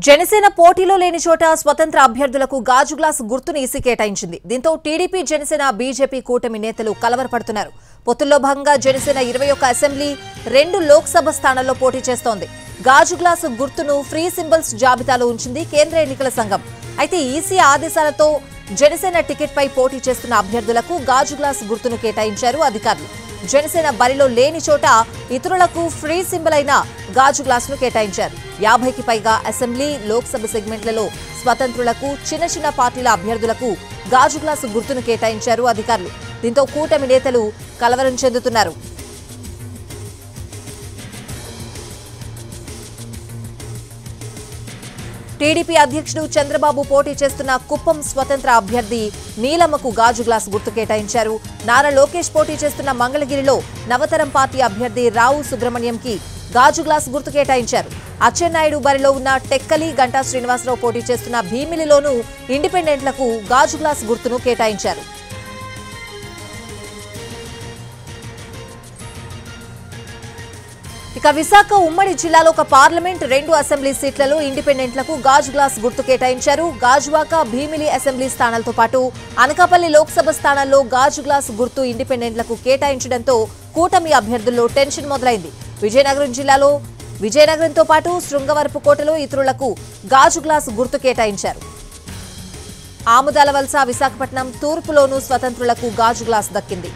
జనసేన పోటీలో లేని చోట స్వతంత్ర అభ్యర్థులకు గాజు గ్లాస్ గుర్తును ఈసీ కేటాయించింది. దీంతో టీడీపీ, జనసేన, బీజేపీ కూటమి నేతలు కలవరపడుతున్నారు. పొత్తుల్లో భాగంగా జనసేన 21 అసెంబ్లీ, 2 లోక్సభ స్థానాల్లో పోటీ చేస్తోంది. గాజు గ్లాస్ గుర్తును ఫ్రీ సింబల్స్ జాబితాలో ఉంచింది కేంద్ర ఎన్నికల సంఘం. అయితే ఈసీ ఆదేశాలతో జనసేన టికెట్ పై పోటీ చేస్తున్న అభ్యర్థులకు గాజు గ్లాస్ గుర్తును కేటాయించారు అధికారులు. జనసేన బరిలో లేని చోట ఇతరులకు ఫ్రీ సింబల్ అయిన గాజు గ్లాస్ ను కేటాయించారు. 50కి పైగా అసెంబ్లీ, లోక్సభ సెగ్మెంట్లలో స్వతంత్రులకు, చిన్న పార్టీల అభ్యర్థులకు గాజు గ్లాస్ గుర్తును కేటాయించారు అధికారులు. దీంతో కూటమి నేతలు కలవరం చెందుతున్నారు. టీడీపీ అధ్యక్షుడు చంద్రబాబు పోటీ చేస్తున్న కుప్పం స్వతంత్ర అభ్యర్థి నీలమ్మకు గాజు గ్లాస్ గుర్తు కేటాయించారు. నారా లోకేష్ పోటీ చేస్తున్న మంగళగిరిలో నవతరం పార్టీ అభ్యర్థి రావు సుబ్రహ్మణ్యంకి గాజు గ్లాస్ గుర్తు కేటాయించారు. అచ్చెన్నాయుడు బరిలో ఉన్న టెక్కలి, గంటా శ్రీనివాసరావు పోటీ చేస్తున్న భీమిలిలోనూ ఇండిపెండెంట్లకు గాజు గ్లాస్ గుర్తును కేటాయించారు. ఇక విశాఖ ఉమ్మడి జిల్లాలో ఒక పార్లమెంట్, 2 అసెంబ్లీ సీట్లలో ఇండిపెండెంట్లకు గాజు గ్లాస్ గుర్తు కేటాయించారు. గాజువాక, భీమిలి అసెంబ్లీ స్థానాలతో పాటు అనకాపల్లి లోక్సభ స్థానాల్లో గాజు గ్లాస్ గుర్తు ఇండిపెండెంట్లకు కేటాయించడంతో కూటమి అభ్యర్థుల్లో టెన్షన్ మొదలైంది. విజయనగరం జిల్లాలో విజయనగరంతో పాటు శృంగవరపుకోటలో ఇతరులకు గాజు గ్లాస్ గుర్తు కేటాయించారు. ఆముదాల వలస, విశాఖపట్నం తూర్పులోనూ స్వతంత్రులకు గాజు గ్లాస్ దక్కింది.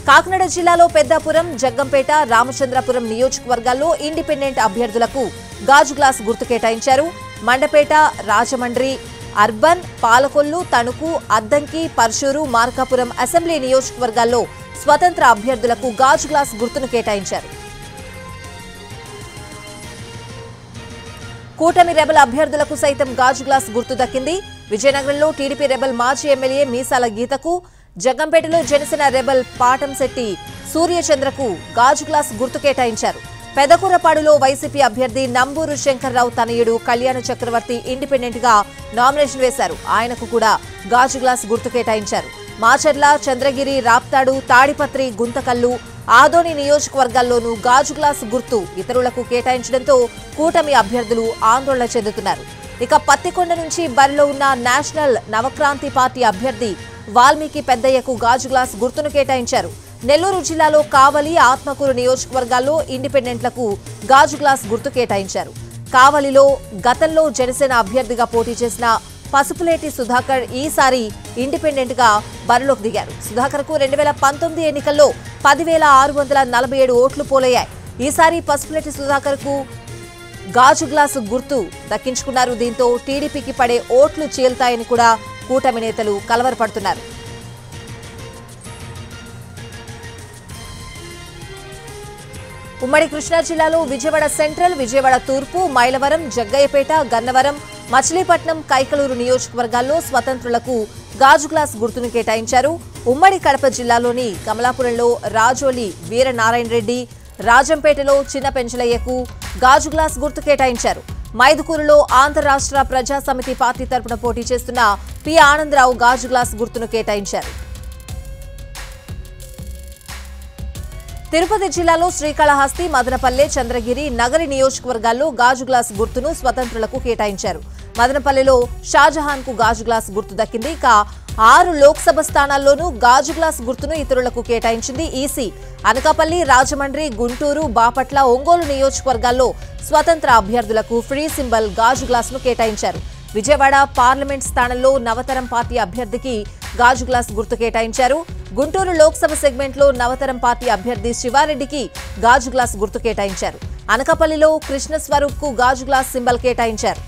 కాకినాడ జిల్లాలో పెద్దాపురం, జగ్గంపేట, రామచంద్రపురం నియోజకవర్గాల్లో ఇండిపెండెంట్ అభ్యర్థులకు గాజు గ్లాస్ గుర్తు కేటాయించారు. మండపేట, రాజమండ్రి అర్బన్, పాలకొల్లు, తణుకు, అద్దంకి, పర్షూరు, మార్కాపురం అసెంబ్లీ నియోజకవర్గాల్లో స్వతంత్ర అభ్యర్థులకు గాజు గ్లాస్ గుర్తును కేటాయించారు. కూటమి రెబల్ అభ్యర్థులకు సైతం గాజు గ్లాస్ గుర్తు దక్కింది. విజయనగరంలో టీడీపీ రెబల్ మాజీ ఎమ్మెల్యే మీసాల గీతకు, జగ్గంపేటలో జనసేన రెబల్ పాటంశెట్టి సూర్యచంద్రకు గాజు గ్లాస్ గుర్తు కేటాయించారు. పెదకూరపాడులో వైసీపీ అభ్యర్థి నంబూరు శంకర్రావు తనయుడు కళ్యాణ చక్రవర్తి ఇండిపెండెంట్ గా నామినేషన్ వేశారు. ఆయనకు కూడా గాజు గ్లాస్ గుర్తు కేటాయించారు. మాచర్ల, చంద్రగిరి, రాప్తాడు, తాడిపత్రి, గుంతకల్లు, ఆదోని నియోజకవర్గాల్లోనూ గాజు గ్లాస్ గుర్తు ఇతరులకు కేటాయించడంతో కూటమి అభ్యర్థులు ఆందోళన చెందుతున్నారు. ఇక పత్తికొండ నుంచి బరిలో ఉన్న నేషనల్ నవక్రాంతి పార్టీ అభ్యర్థి వాల్మీకి పెద్దయ్యకు గాజు గ్లాస్ గుర్తును కేటాయించారు. నెల్లూరు జిల్లాలో కావలి, ఆత్మకూరు నియోజకవర్గాల్లో ఇండిపెండెంట్లకు గాజు గ్లాస్ గుర్తు కేటాయించారు. కావలిలో గతంలో జనసేన అభ్యర్థిగా పోటీ చేసిన పసుపులేటి సుధాకర్ ఈసారి ఇండిపెండెంట్ గా బరిలోకి దిగారు. సుధాకర్ కు 2019 ఎన్నికల్లో 10,647 ఓట్లు పోలయ్యాయి. ఈసారి పసుపులేటి సుధాకర్ కు గాజు గ్లాసు గుర్తు దక్కించుకున్నారు. దీంతో టీడీపీకి పడే ఓట్లు చీల్తాయని కూడా కూటమి నేతలు కలవరపడుతున్నారు. ఉమ్మడి కృష్ణా జిల్లాలో విజయవాడ సెంట్రల్, విజయవాడ తూర్పు, మైలవరం, జగ్గయ్యపేట, గన్నవరం, మచిలీపట్నం, కైకలూరు నియోజకవర్గాల్లో స్వతంత్రులకు గాజు గ్లాస్ గుర్తును కేటాయించారు. ఉమ్మడి కడప జిల్లాలోని కమలాపురంలో రాజోలి వీరనారాయణ రెడ్డి, రాజంపేటలో చిన్న పెంచలయ్యకు గాజు గ్లాస్ గుర్తు కేటాయించారు. మైదుకూరులో ఆంధ్ర రాష్ట్ర ప్రజా సమితి పార్టీ తరపున పోటీ చేస్తున్న పి ఆనందరావు గాజు గ్లాస్ గుర్తును కేటాయించారు. తిరుపతి జిల్లాలో శ్రీకాళహస్తి, మదనపల్లె, చంద్రగిరి, నగరి నియోజకవర్గాల్లో గాజు గ్లాస్ గుర్తును స్వతంత్రులకు కేటాయించారు. మదనపల్లెలో షాజహాన్ కు గాజు గ్లాస్ గుర్తు దక్కింది. ఇక 6 లోక్సభ స్థానాల్లోనూ గాజు గ్లాస్ గుర్తును ఇతరులకు కేటాయించింది ఈసీ. అనకాపల్లి, రాజమండ్రి, గుంటూరు, బాపట్ల, ఒంగోలు నియోజకవర్గాల్లో స్వతంత్ర అభ్యర్థులకు ఫ్రీ సింబల్ గాజు గ్లాస్ ను కేటాయించారు. విజయవాడ పార్లమెంట్ స్థానంలో నవతరం పార్టీ అభ్యర్థికి గాజు గ్లాస్ గుర్తు కేటాయించారు. గుంటూరు లోక్సభ సెగ్మెంట్ లో నవతరం పార్టీ అభ్యర్థి శివారెడ్డికి గాజు గ్లాస్ గుర్తు కేటాయించారు. అనకాపల్లిలో కృష్ణస్వరూప్ కు గాజు గ్లాస్ సింబల్ కేటాయించారు.